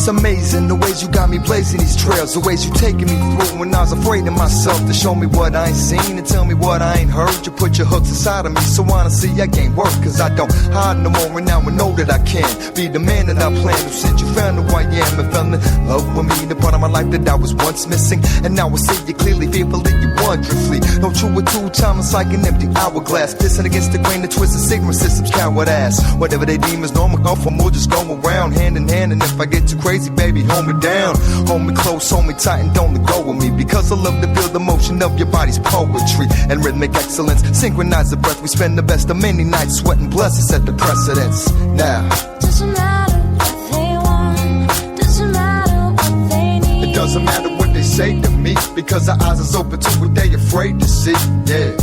It's amazing the ways you got me blazing these trails, the ways you taking me through when I was afraid of myself, to show me what I ain't seen and tell me what I ain't heard. You put your hooks inside of me, so honestly I gain work, cause I don't hide no more, and now I know that I can be the man that I planned. Since you found who I am and fell in love with me, the part of my life that I was once missing, and now I see you clearly, fearfully you wonderously. No true or two time, it's like an empty hourglass, pissing against the grain, the twisted sigma systems, coward ass. Whatever they deem is normal, go from, we'll just go around hand in hand, and if I get too crazy, baby, hold me down, hold me close, hold me tight, and don't let go with me, because I love to feel the motion of your body's poetry and rhythmic excellence. Synchronize the breath, we spend the best of many nights sweating, bless us, set the precedence. Now doesn't matter what they want, doesn't matter what they need. It doesn't matter what they say to me, because our eyes is open to what they afraid to see. Yeah.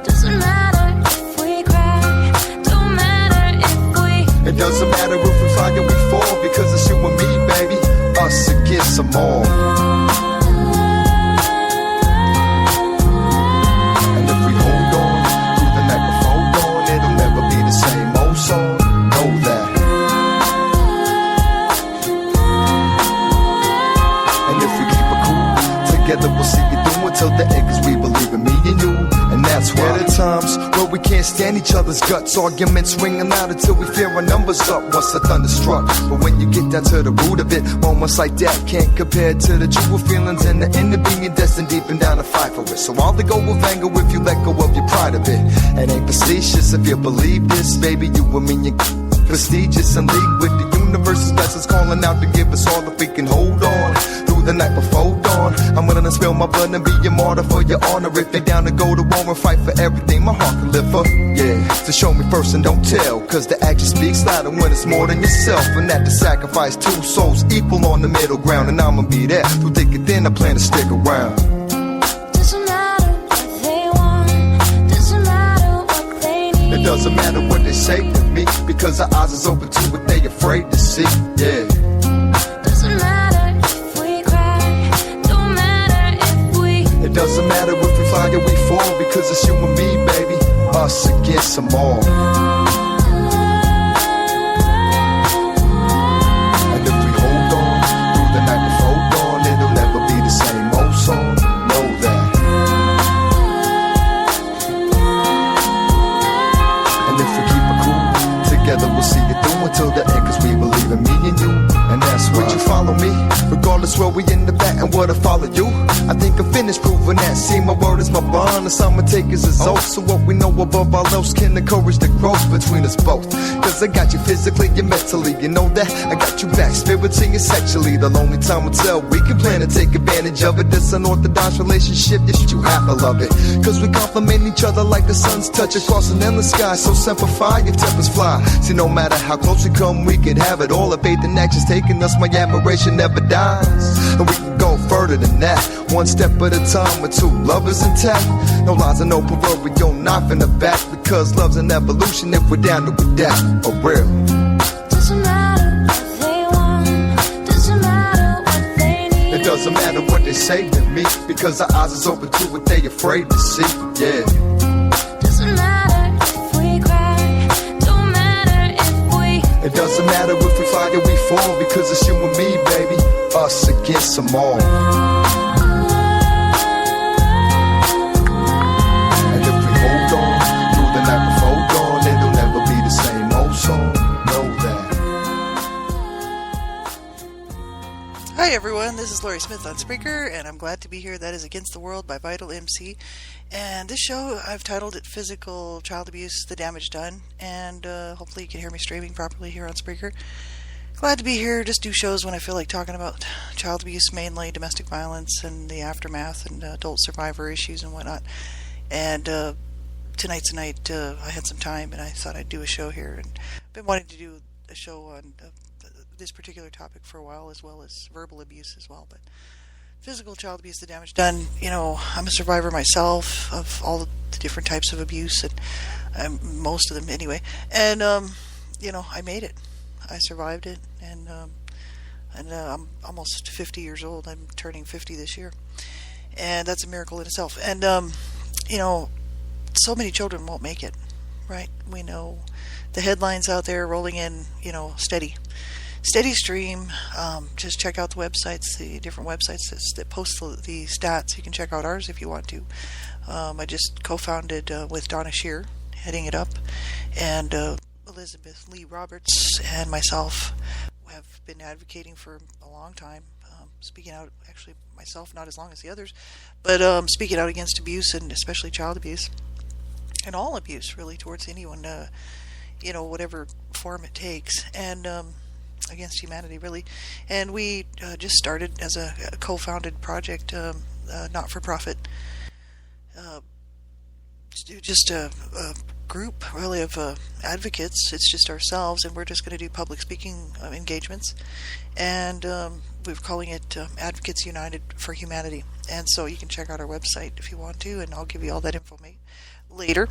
Doesn't matter if we cry, don't matter if we. It doesn't matter if we fly or we fall, because it's you and me, baby, us against them all. And if we hold on through the night before dawn, it'll never be the same old song. Know that. And if we keep it cool together, we'll see it through until the end, cause we believe in me and you. And that's why there are times where we can't stand each other's guts, arguments ringing out until we fear our numbers up once the thunder struck. But when you get down to the root of it, moments like that can't compare to the true feelings and the end of being destined deep and down to fight for it. So I'll let go of anger if you let go of your pride of it. It ain't facetious if you believe this, baby, you and me are prestigious and league with the universe's blessings calling out to give us all if we can hold on through the night before dawn. I'm willing to spill my blood and be a martyr for your honor. If you're down to go to war and fight for everything my heart can live for, yeah. So show me first and don't tell, cause the action speaks louder when it's more than yourself, and that to sacrifice two souls equal on the middle ground. And I'ma be there through thick and thin, I plan to stick around. Doesn't matter what they want, doesn't matter what they need. It doesn't matter what they say to me, because our eyes is open to what they afraid to see. Yeah. Doesn't matter if we cry, don't matter if we. It doesn't matter if we fly or we fall, because it's you and me, baby, us against them all. And if we hold on through the night before dawn, it'll never be the same old song. Know that. And if we keep it cool together, we'll see it through until the end, cause we believe in me and you. And that's why you follow me, regardless where we in the back and where to follow you. I think I'm finished proving that. See, my word is my bond, and some take is his oath. So what we know above all else can encourage the growth between us both. Cause I got you physically and mentally, you know that. I got you back spiritually and sexually. The lonely time will tell, we can plan to take advantage of it. This unorthodox relationship, yes, you have to love it. Cause we complement each other like the sun's touch across an endless sky. So simplify, your tempers fly. See, no matter how close we come, we can have it all. If faith and action's taking us, my admiration never dies. And we can go further than that, one step at a time with two lovers intact. No lies and no proverbial knife in the back, because love's an evolution if we're down to adapt. For real. Doesn't matter what they want, doesn't matter what they need. It doesn't matter what they say to me, because our eyes is open to what they afraid to see. Yeah. Doesn't matter if we cry, don't matter if we. It doesn't matter if we fly or we fall, because it's you and me, baby, us against them all. And if we hold on through the night before dawn, it'll never be the same old song. Know that. Hi everyone, this is Lori Smith on Spreaker, and I'm glad to be here. That is Against the World by Vital MC. And this show, I've titled it Physical Child Abuse, The Damage Done. And hopefully you can hear me streaming properly here on Spreaker. Glad to be here. Just do shows when I feel like talking about child abuse, mainly domestic violence and the aftermath and adult survivor issues and whatnot. And tonight's the night I had some time and I thought I'd do a show here. And I've been wanting to do a show on this particular topic for a while, as well as verbal abuse as well. But physical child abuse, the damage done. You know, I'm a survivor myself of all the different types of abuse, and most of them anyway. And you know, I made it. I survived it, and I'm almost 50 years old. I'm turning 50 this year, and that's a miracle in itself. And you know, so many children won't make it, right? We know the headlines out there rolling in, you know, steady. steady stream. Just check out the websites, the different websites that post the stats. You can check out ours if you want to. I just co-founded with Donna Shear, heading it up, and Elizabeth Lee Roberts and myself have been advocating for a long time, speaking out, actually myself not as long as the others, but speaking out against abuse, and especially child abuse, and all abuse really towards anyone, whatever form it takes, and against humanity really. And we just started as a co-founded project, not-for-profit, just a group really of advocates. It's just ourselves, and we're just going to do public speaking engagements, and we're calling it Advocates United for Humanity. And so you can check out our website if you want to, and I'll give you all that info later.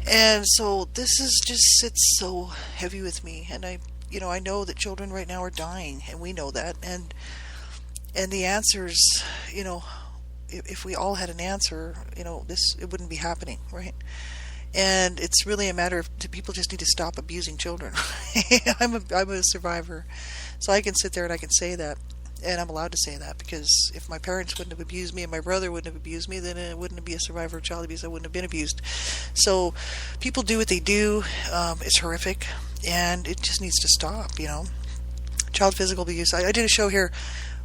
And so this is just sits so heavy with me, and I know that children right now are dying, and we know that, and the answers, if we all had an answer, it wouldn't be happening, right? And it's really a matter of people just need to stop abusing children. I'm a survivor, so I can sit there and I can say that, and I'm allowed to say that, because if my parents wouldn't have abused me and my brother wouldn't have abused me, then it wouldn't be a survivor of child abuse. I wouldn't have been abused. So people do what they do. It's horrific, and it just needs to stop. Child physical abuse. I did a show here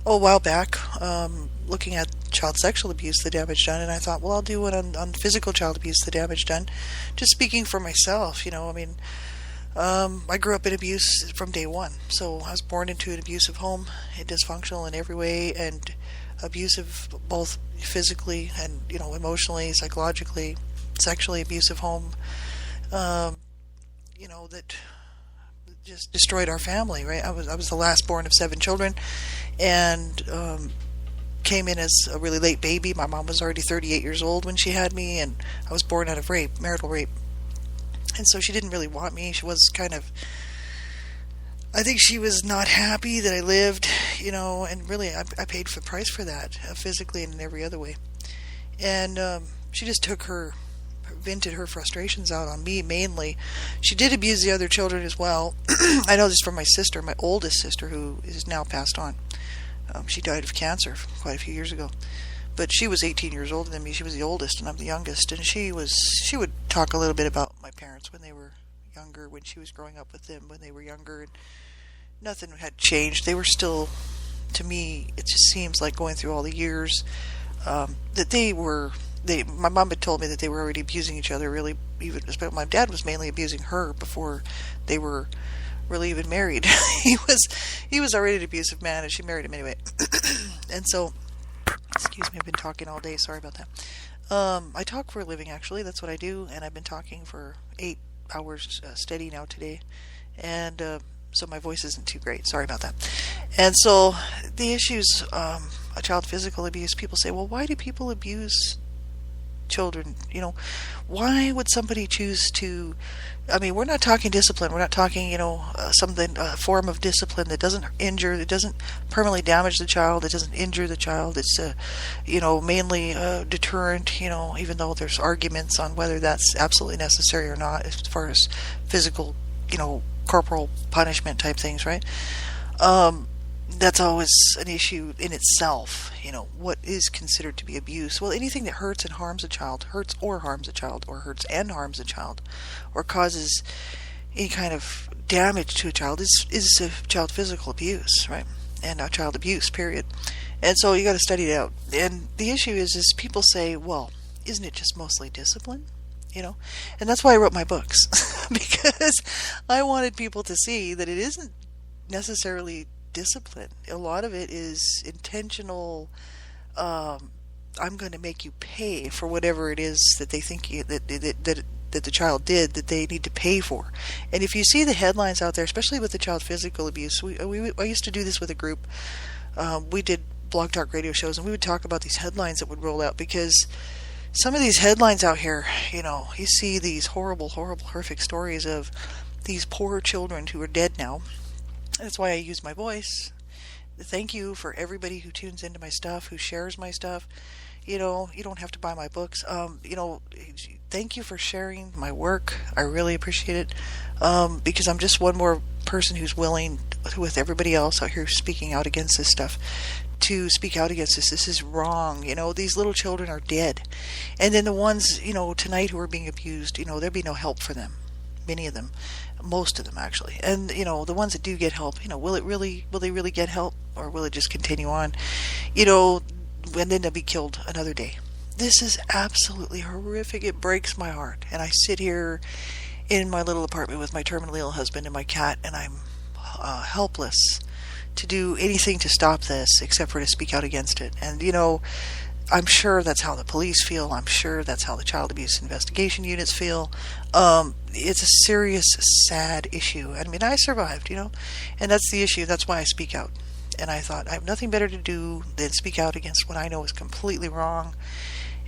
a while back, looking at child sexual abuse, the damage done, and I thought, well, I'll do one on physical child abuse, the damage done. Just speaking for myself, I grew up in abuse from day one. So I was born into an abusive home, dysfunctional in every way, and abusive both physically and, emotionally, psychologically, sexually abusive home, that just destroyed our family, right? I was the last born of 7 children, and came in as a really late baby. My mom was already 38 years old when she had me, and I was born out of rape, marital rape. And so she didn't really want me. She was I think she was not happy that I lived, and really I paid the price for that, physically and in every other way. And she just vented her frustrations out on me mainly. She did abuse the other children as well. I know this from my sister, my oldest sister, who is now passed on. She died of cancer quite a few years ago. But she was 18 years older than me. She was the oldest, and I'm the youngest. And she would talk a little bit about my parents when they were younger, when she was growing up with them when they were younger, and nothing had changed. They were still, to me, it just seems like going through all the years, that my mom had told me that they were already abusing each other, really. My dad was mainly abusing her before they were really even married. he was already an abusive man, and she married him anyway. And so, excuse me, I've been talking all day, sorry about that. I talk for a living, actually. That's what I do, and I've been talking for 8 hours steady now today, and so my voice isn't too great, sorry about that. And so the issues, child physical abuse, people say, well, why do people abuse children? Why would somebody choose to, we're not talking discipline, we're not talking, something, a form of discipline that doesn't injure, that doesn't permanently damage the child, it doesn't injure the child. It's mainly deterrent, even though there's arguments on whether that's absolutely necessary or not as far as physical, corporal punishment type things, right? That's always an issue in itself. What is considered to be abuse? Well, anything that hurts and harms a child, hurts or harms a child, or hurts and harms a child, or causes any kind of damage to a child is a child physical abuse, right? And a child abuse, period. And so you got to study it out. And the issue is people say, well, isn't it just mostly discipline? And that's why I wrote my books, because I wanted people to see that it isn't necessarily discipline. A lot of it is intentional. I'm going to make you pay for whatever it is that they think that the child did, that they need to pay for. And if you see the headlines out there, especially with the child physical abuse, I used to do this with a group. We did blog talk radio shows, and we would talk about these headlines that would roll out, because some of these headlines out here, you see these horrible, horrific stories of these poor children who are dead now. That's why I use my voice. Thank you for everybody who tunes into my stuff, who shares my stuff. You don't have to buy my books. Thank you for sharing my work. I really appreciate it. Because I'm just one more person who's willing, with everybody else out here speaking out against this stuff, to speak out against this. This is wrong. These little children are dead. And then the ones, tonight who are being abused, there'll be no help for them. Many of them, most of them actually. And, the ones that do get help, will they really get help, or will it just continue on? And then they'll be killed another day. This is absolutely horrific. It breaks my heart. And I sit here in my little apartment with my terminally ill husband and my cat, and I'm helpless to do anything to stop this except for to speak out against it. And, I'm sure that's how the police feel. I'm sure that's how the child abuse investigation units feel. It's a serious, sad issue. I mean, I survived, and that's the issue. That's why I speak out. And I thought, I have nothing better to do than speak out against what I know is completely wrong.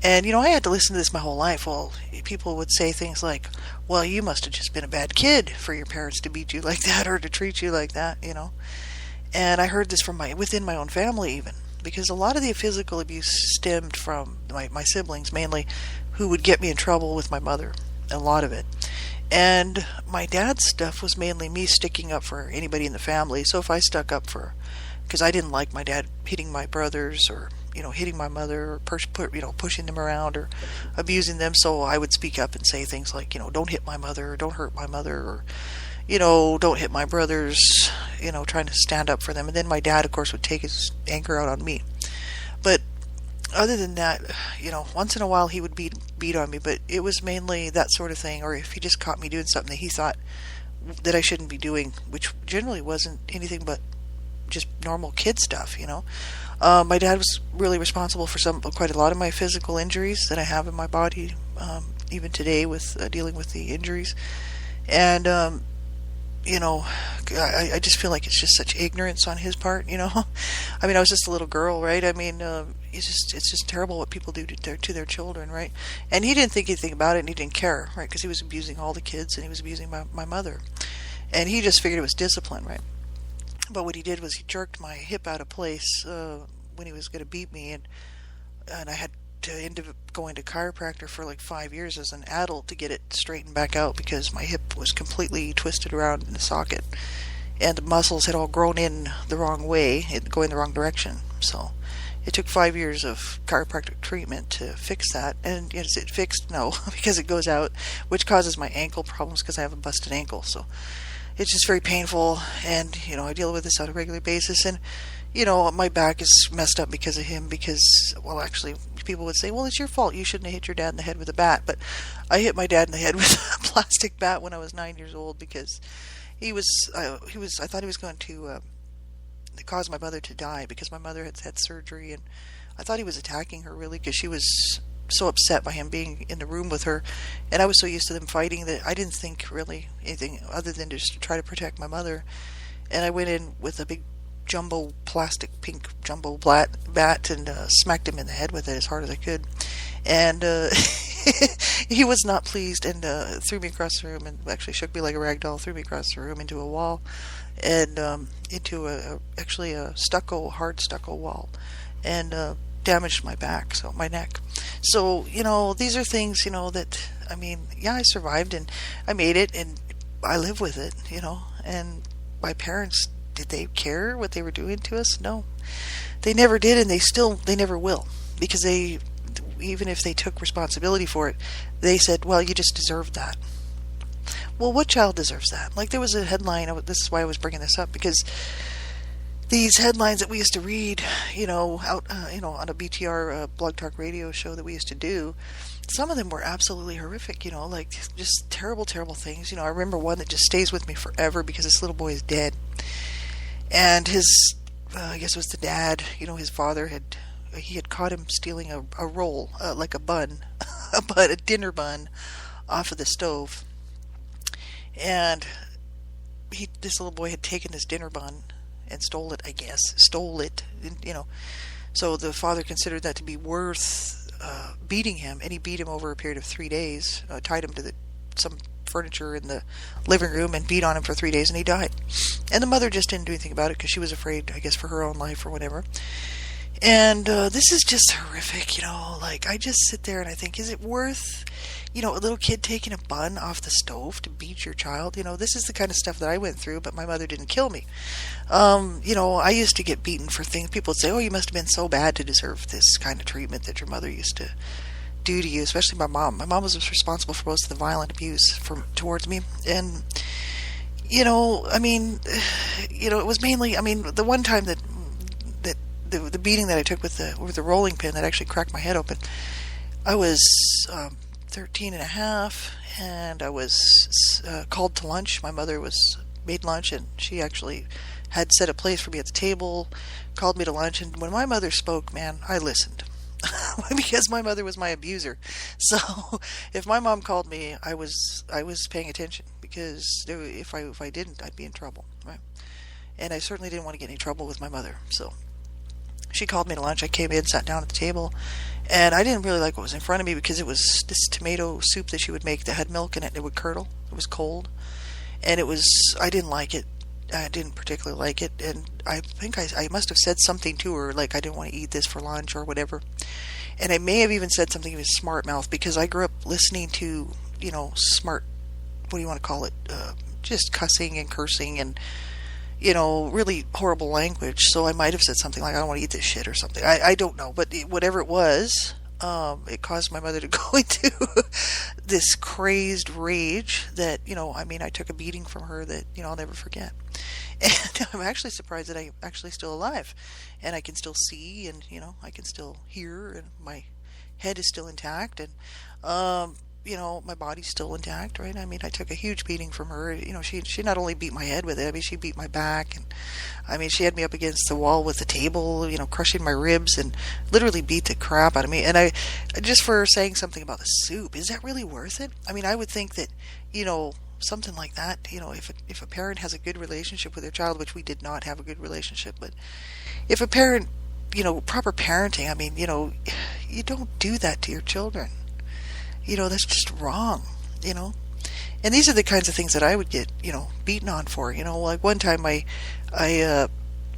And, I had to listen to this my whole life. Well, people would say things like, well, you must have just been a bad kid for your parents to beat you like that or to treat you like that, And I heard this from within my own family even, because a lot of the physical abuse stemmed from my siblings mainly, who would get me in trouble with my mother, a lot of it. And my dad's stuff was mainly me sticking up for anybody in the family. So if I stuck up because I didn't like my dad hitting my brothers, or hitting my mother, or pushing them around or abusing them, so I would speak up and say things like, don't hit my mother, or don't hurt my mother, or don't hit my brothers, trying to stand up for them. And then my dad, of course, would take his anger out on me. But other than that, once in a while he would beat on me, but it was mainly that sort of thing. Or if he just caught me doing something that he thought that I shouldn't be doing, which generally wasn't anything but just normal kid stuff, My dad was really responsible for quite a lot of my physical injuries that I have in my body, even today with dealing with the injuries. And, I just feel like it's just such ignorance on his part, I mean, I was just a little girl, right? I mean, it's just terrible what people do to their children, right? And he didn't think anything about it, and he didn't care, right? Because he was abusing all the kids, and he was abusing my mother. And he just figured it was discipline, right? But what he did was he jerked my hip out of place when he was going to beat me, and I had to end up going to chiropractor for like 5 years as an adult to get it straightened back out, because my hip was completely twisted around in the socket, and the muscles had all grown in the wrong way, going the wrong direction. So it took 5 years of chiropractic treatment to fix that. And is it fixed? No, because it goes out, which causes my ankle problems because I have a busted ankle. So it's just very painful, and I deal with this on a regular basis. And my back is messed up because of him, because, well, actually, people would say, well, it's your fault. You shouldn't have hit your dad in the head with a bat. But I hit my dad in the head with a plastic bat when I was 9 years old, because I thought he was going to cause my mother to die, because my mother had surgery, and I thought he was attacking her, really, because she was so upset by him being in the room with her, and I was so used to them fighting that I didn't think really anything other than just to try to protect my mother. And I went in with a big pink jumbo bat and smacked him in the head with it as hard as I could. And he was not pleased, and threw me across the room, and actually shook me like a rag doll, threw me across the room into a wall, and into a hard stucco wall, and damaged my back, so my neck. So, these are things, that, I mean, yeah, I survived, and I made it, and I live with it, and my parents, did they care what they were doing to us? No. They never did, and they never will, because even if they took responsibility for it, they said, well, you just deserved that. Well, what child deserves that? Like, there was a headline, this is why I was bringing this up, because these headlines that we used to read, out, on a BTR Blog Talk Radio show that we used to do, some of them were absolutely horrific, like just terrible, terrible things. I remember one that just stays with me forever, because this little boy is dead. And his, I guess it was the dad, his father had caught him stealing a roll, like a bun, a dinner bun, off of the stove. And this little boy had taken his dinner bun and stole it, So the father considered that to be worth beating him, and he beat him over a period of 3 days, tied him to some furniture in the living room and beat on him for 3 days, and he died. And the mother just didn't do anything about it, because she was afraid, I guess, for her own life or whatever. And this is just horrific, like, I just sit there and I think, is it worth a little kid taking a bun off the stove to beat your child. This is the kind of stuff that I went through, but my mother didn't kill me. I used to get beaten for things. People would say, oh, you must have been so bad to deserve this kind of treatment that your mother used to do to you, especially my mom. My mom was responsible for most of the violent abuse towards me. And, it was mainly, the one time that the beating that I took with the rolling pin that actually cracked my head open, I was 13 and a half, and I was called to lunch. My mother made lunch, and she actually had set a place for me at the table, called me to lunch, and when my mother spoke, man, I listened. Because my mother was my abuser. So if my mom called me, I was paying attention, because if I didn't, I'd be in trouble, right? And I certainly didn't want to get any trouble with my mother. So she called me to lunch. I came in, sat down at the table, and I didn't really like what was in front of me, because it was this tomato soup that she would make that had milk in it, and it would curdle. It was cold, and I didn't like it. I didn't particularly like it, and I think I must have said something to her, like I didn't want to eat this for lunch or whatever. And I may have even said something in smart mouth, because I grew up listening to, smart, what do you want to call it, just cussing and cursing and, really horrible language. So I might have said something like, I don't want to eat this shit or something. I don't know, but whatever it was, it caused my mother to go into this crazed rage that, I took a beating from her that, I'll never forget. And I'm actually surprised that I'm actually still alive, and I can still see, and, I can still hear, and my head is still intact, and, my body's still intact, right? I took a huge beating from her. She not only beat my head with it, she beat my back, and, she had me up against the wall with the table, crushing my ribs, and literally beat the crap out of me. And I, just for saying something about the soup, is that really worth it? I would think that, something like that, if a parent has a good relationship with their child, which we did not have a good relationship, but if a parent, proper parenting, you don't do that to your children. That's just wrong, And these are the kinds of things that I would get, beaten on for. Like one time I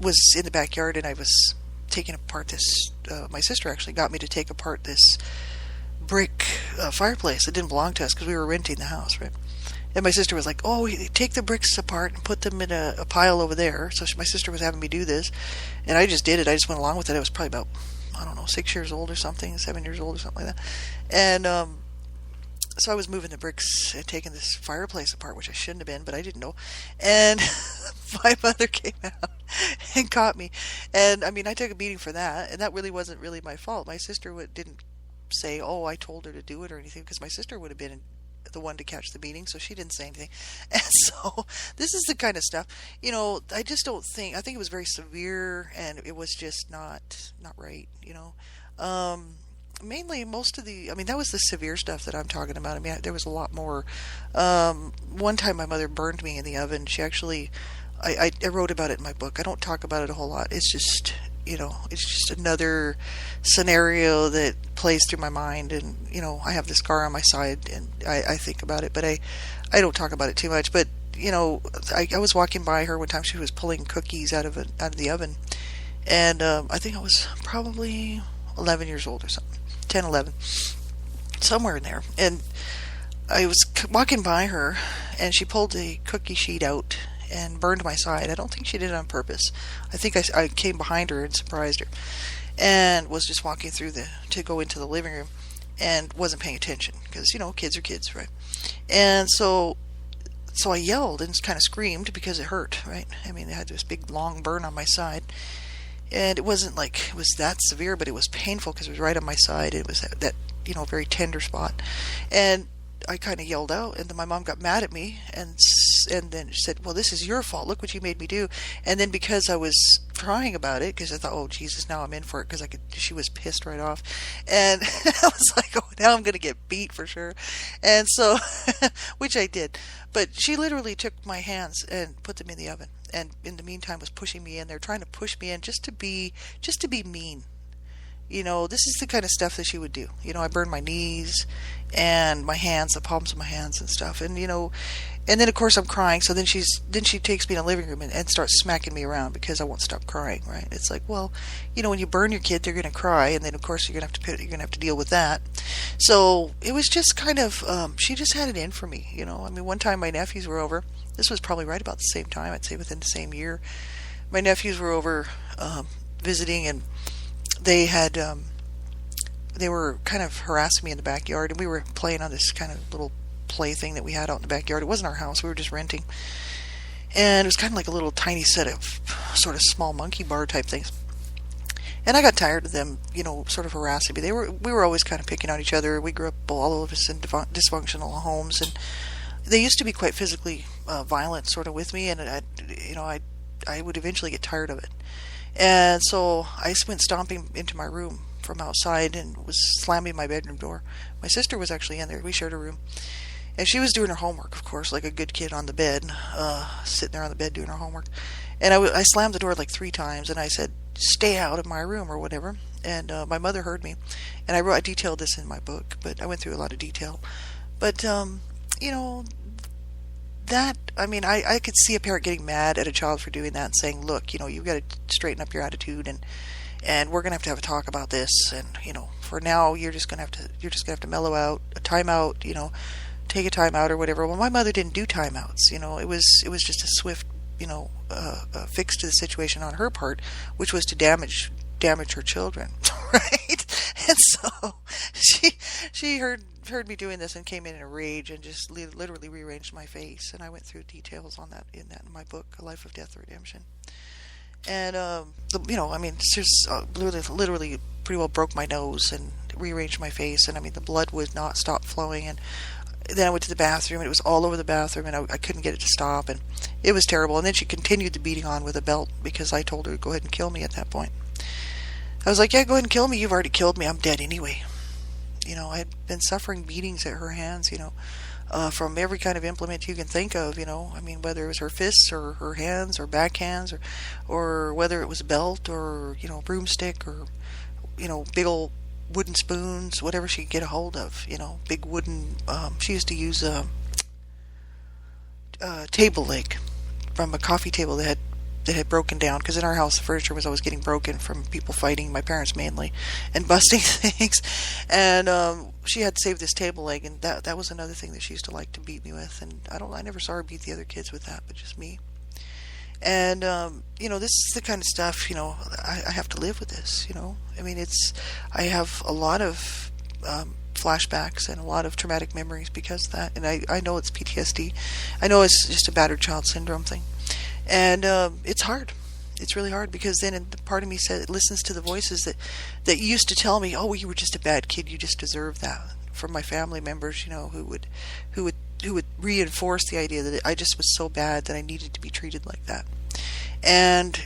was in the backyard, and I was taking apart this, my sister actually got me to take apart this brick fireplace that didn't belong to us, because we were renting the house, right? And my sister was like, oh, take the bricks apart and put them in a pile over there. So my sister was having me do this, and I just did it. I just went along with it. I was probably about, 6 years old or something, 7 years old or something like that. And so I was moving the bricks and taking this fireplace apart, which I shouldn't have been, but I didn't know. And my mother came out and caught me. And, I took a beating for that, and that really wasn't really my fault. My sister didn't say, oh, I told her to do it or anything, because my sister would have been the one to catch the beating, so she didn't say anything. And so this is the kind of stuff, I just don't think, I think it was very severe, and it was just not right, mainly most of the, that was the severe stuff that I'm talking about. There was a lot more. One time my mother burned me in the oven. She actually, I wrote about it in my book. I don't talk about it a whole lot. It's just, it's just another scenario that plays through my mind, and, I have the scar on my side, and I think about it, but I don't talk about it too much. But, I was walking by her one time. She was pulling cookies out of the oven, and I think I was probably 11 years old or something, 10, 11, somewhere in there, and I was walking by her, and she pulled the cookie sheet out and burned my side. I don't think she did it on purpose. I think I came behind her and surprised her, and was just walking through to go into the living room, and wasn't paying attention, because kids are kids, right? And so I yelled and kind of screamed, because it hurt, right? I had this big long burn on my side, and it wasn't like it was that severe, but it was painful, because it was right on my side. It was that very tender spot, and I kind of yelled out, and then my mom got mad at me, and then she said, well, this is your fault. Look what you made me do. And then because I was crying about it, because I thought, oh, Jesus, now I'm in for it, because she was pissed right off. And I was like, oh, now I'm going to get beat for sure. And so, which I did. But she literally took my hands and put them in the oven. And in the meantime was pushing me in there, trying to push me in just to be mean. This is the kind of stuff that she would do. I burned my knees and my hands, the palms of my hands and stuff. And, and then of course I'm crying. So then she takes me in the living room and starts smacking me around because I won't stop crying, right? It's like, well, when you burn your kid, they're going to cry. And then of course you're going to have to deal with that. So it was just kind of, she just had it in for me, one time my nephews were over. This was probably right about the same time, I'd say within the same year. My nephews were over visiting, and they were kind of harassing me in the backyard, and we were playing on this kind of little play thing that we had out in the backyard. It wasn't our house, we were just renting. And it was kind of like a little tiny set of sort of small monkey bar type things. And I got tired of them, sort of harassing me. We were always kind of picking on each other. We grew up, all of us, in dysfunctional homes, and they used to be quite physically violent sort of with me, and I would eventually get tired of it. And so I went stomping into my room from outside and was slamming my bedroom door. My sister was actually in there. We shared a room. And she was doing her homework, of course, like a good kid on the bed, sitting there on the bed doing her homework. And I slammed the door like 3 times, and I said, "Stay out of my room," or whatever. And my mother heard me. And I detailed this in my book, but I went through a lot of detail. But, I could see a parent getting mad at a child for doing that and saying, "Look, you've got to straighten up your attitude, and we're going to have a talk about this, and for now you're just going to have to mellow out, a timeout, take a timeout or whatever." Well, my mother didn't do timeouts. It was just a swift, fix to the situation on her part, which was to damage her children, right? And so she heard me doing this and came in a rage and just literally rearranged my face. And I went through details on that in my book, A Life of Death Redemption. And just literally pretty well broke my nose and rearranged my face. And the blood would not stop flowing. And then I went to the bathroom, and it was all over the bathroom, and I couldn't get it to stop, and it was terrible. And then she continued the beating on with a belt because I told her to go ahead and kill me at that point. I was like, "Yeah, go ahead and kill me. You've already killed me. I'm dead anyway." I had been suffering beatings at her hands, from every kind of implement you can think of, whether it was her fists or her hands or backhands or whether it was a belt or, broomstick or, big old wooden spoons, whatever she could get a hold of, big wooden, she used to use a table leg from a coffee table that had broken down, because in our house the furniture was always getting broken from people fighting, my parents mainly, and busting things. And she had saved this table leg, and that was another thing that she used to like to beat me with. And I never saw her beat the other kids with that, but just me. And this is the kind of stuff, I have to live with this. I have a lot of flashbacks and a lot of traumatic memories because of that, and I know it's PTSD. I know it's just a battered child syndrome thing. And it's hard. It's really hard, because then part of me listens to the voices that used to tell me, "Oh, well, you were just a bad kid. You just deserve that." From my family members, who would reinforce the idea that I just was so bad that I needed to be treated like that. And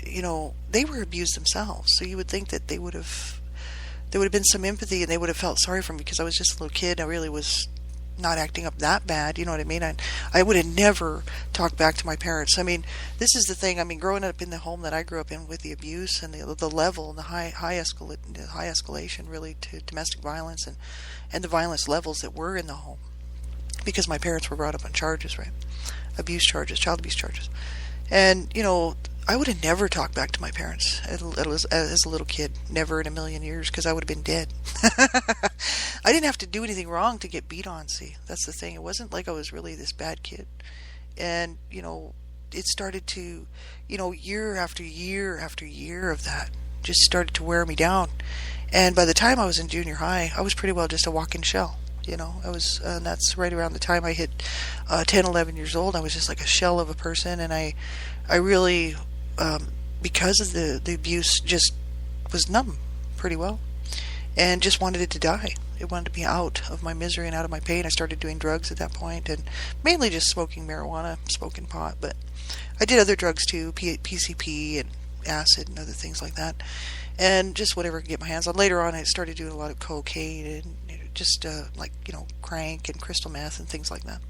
they were abused themselves, so you would think that there would have been some empathy, and they would have felt sorry for me because I was just a little kid. I really was not acting up that bad, you know what I mean? I would have never talked back to my parents. This is the thing. Growing up in the home that I grew up in with the abuse and the level and the high escalation really to domestic violence and the violence levels that were in the home, because my parents were brought up on charges, right? Abuse charges, child abuse charges. And, I would have never talked back to my parents as a little kid, never in a million years, because I would have been dead. I didn't have to do anything wrong to get beat on, see. That's the thing. It wasn't like I was really this bad kid. And, it started to, year after year after year of that just started to wear me down. And by the time I was in junior high, I was pretty well just a walking shell. And that's right around the time I hit 10, 11 years old. I was just like a shell of a person, and I really, because of the abuse, just was numb pretty well, and just wanted it to die. It wanted to be out of my misery and out of my pain. I started doing drugs at that point, and mainly just smoking marijuana, smoking pot, but I did other drugs too, PCP and acid and other things like that, and just whatever I could get my hands on. Later on, I started doing a lot of cocaine and just crank and crystal meth and things like that.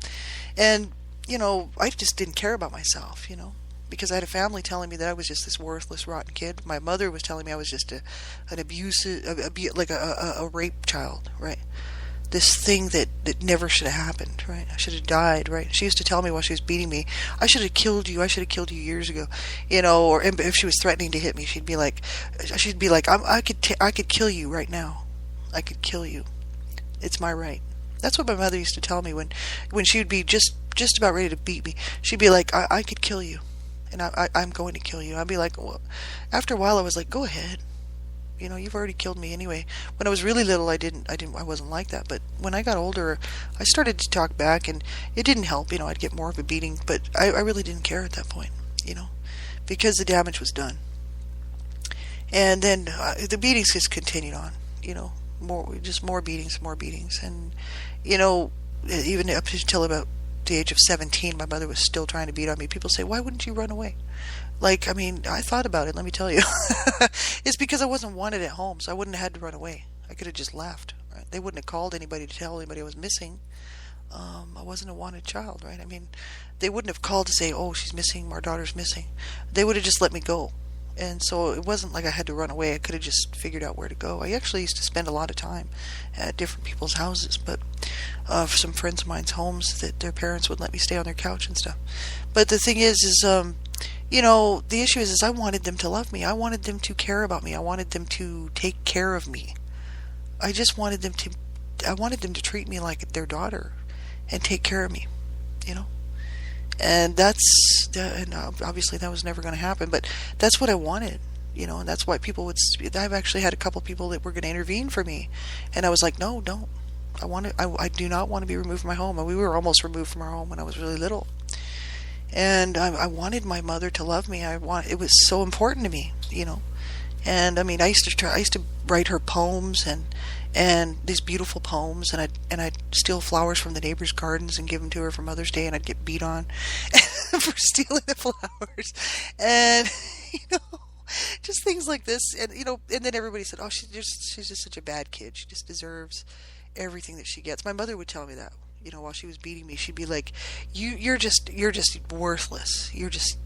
And I just didn't care about myself. because I had a family telling me that I was just this worthless, rotten kid. My mother was telling me I was just an abusive, like a rape child, right? This thing that never should have happened, right? I should have died, right? She used to tell me while she was beating me, I should have killed you. I should have killed you years ago, or if she was threatening to hit me, she'd be like, I could kill you right now. I could kill you. It's my right. That's what my mother used to tell me when she would be just about ready to beat me. She'd be like, I could kill you, and I'm going to kill you. I'd be like, well, after a while, I was like, go ahead. You've already killed me anyway. When I was really little, I wasn't like that. But when I got older, I started to talk back, and it didn't help. I'd get more of a beating, but I really didn't care at that point, because the damage was done. And then the beatings just continued on, more beatings. And, even up until about the age of 17, my mother was still trying to beat on me. People say, why wouldn't you run away? I thought about it, let me tell you. It's because I wasn't wanted at home, so I wouldn't have had to run away. I could have just left, right? They wouldn't have called anybody to tell anybody I was missing. I wasn't a wanted child, right? They wouldn't have called to say, oh, she's missing, our daughter's missing. They would have just let me go. And so it wasn't like I had to run away. I could have just figured out where to go. I actually used to spend a lot of time at different people's houses, but for some friends of mine's homes that their parents would let me stay on their couch and stuff. But the thing is the issue is I wanted them to love me. I wanted them to care about me. I wanted them to take care of me. I wanted them to treat me like their daughter and take care of me, And and obviously that was never going to happen, but that's what I wanted, and that's why people I've actually had a couple people that were going to intervene for me, and I was like, no, don't. I do not want to be removed from my home. And we were almost removed from our home when I was really little. And I wanted my mother to love me. It was so important to me, And I used to write her poems and these beautiful poems, and I'd steal flowers from the neighbors' gardens and give them to her for Mother's Day, and I'd get beat on for stealing the flowers, and just things like this, and and then everybody said, oh, she's just such a bad kid. She just deserves everything that she gets. My mother would tell me that. While she was beating me, she'd be like, you're just worthless. You're just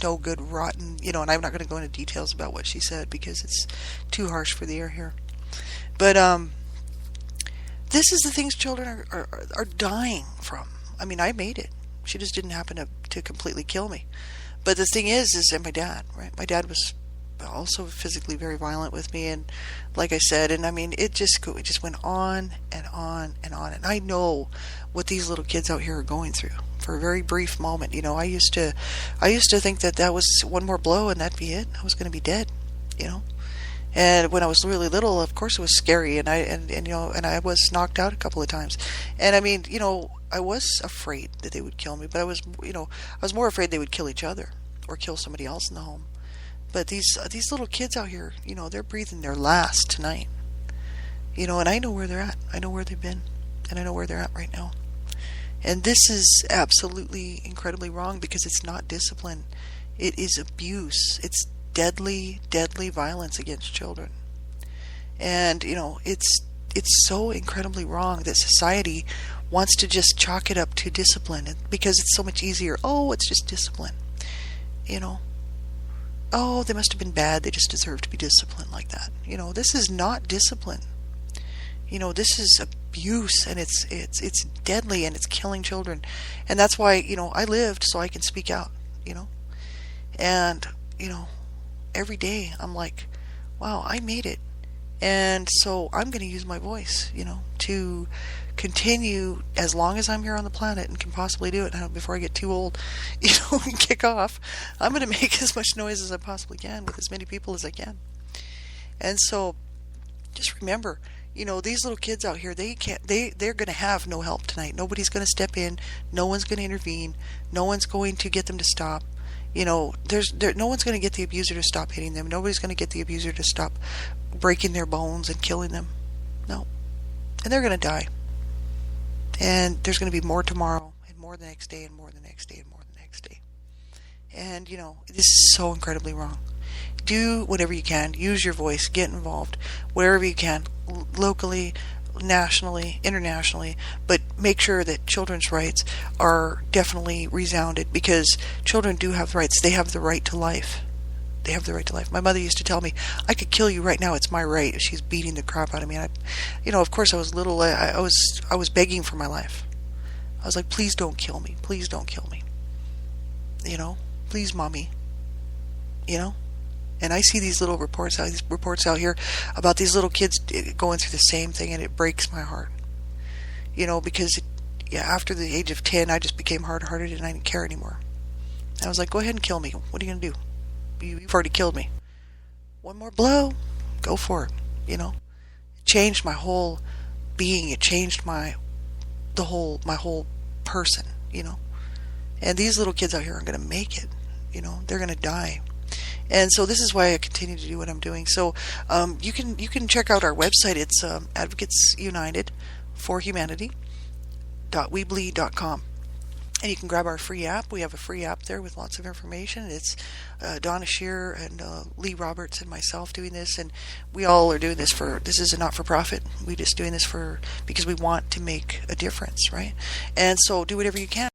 no good, rotten, and I'm not going to go into details about what she said because it's too harsh for the air here. But this is the things children are dying from. I made it. She just didn't happen to completely kill me. But the thing is and my dad, right? My dad was also physically very violent with me, and like I said, and it just went on and on and on. And I know what these little kids out here are going through. For a very brief moment, I used to think that was one more blow and that'd be it. I was going to be dead, And when I was really little, of course it was scary, and I was knocked out a couple of times. And I was afraid that they would kill me, but I was more afraid they would kill each other or kill somebody else in the home. But these little kids out here, they're breathing their last tonight. And I know where they're at. I know where they've been, and I know where they're at right now. And this is absolutely incredibly wrong because it's not discipline. It is abuse. It's deadly, deadly violence against children. And, it's so incredibly wrong that society wants to just chalk it up to discipline because it's so much easier. Oh, it's just discipline. Oh, they must have been bad. They just deserve to be disciplined like that. This is not discipline. This is abuse, and it's deadly, and it's killing children. And that's why, I lived so I can speak out, And, every day I'm like, wow, I made it. And so I'm going to use my voice, to continue as long as I'm here on the planet and can possibly do it before I get too old, and kick off. I'm going to make as much noise as I possibly can with as many people as I can. And so just remember, these little kids out here, they're going to have no help tonight. Nobody's going to step in. No one's going to intervene. No one's going to get them to stop. No one's going to get the abuser to stop hitting them. Nobody's going to get the abuser to stop breaking their bones and killing them. No. And they're going to die. And there's going to be more tomorrow, and more the next day, and more the next day, and more the next day. And, this is so incredibly wrong. Do whatever you can. Use your voice. Get involved. Wherever you can. Locally, nationally, internationally, but make sure that children's rights are definitely resounded, because children do have rights. They have the right to life. They have the right to life. My mother used to tell me, I could kill you right now, it's my right, if she's beating the crap out of me. And of course I was little, I was begging for my life. I was like, please don't kill me. Please don't kill me. Please, mommy. And I see these little reports out here about these little kids going through the same thing, and it breaks my heart. Because after the age of 10, I just became hard-hearted and I didn't care anymore. I was like, go ahead and kill me. What are you going to do? You've already killed me. One more blow, go for it. It changed my whole being. It changed my whole person. And these little kids out here aren't going to make it. They're going to die. And so this is why I continue to do what I'm doing. So you can check out our website. It's Advocates United for Humanity.weebly.com. And you can grab our free app. We have a free app there with lots of information. It's Donna Shear and Lee Roberts and myself doing this, and we all are doing this this is a not-for-profit. We're just doing this because we want to make a difference, right? And so do whatever you can.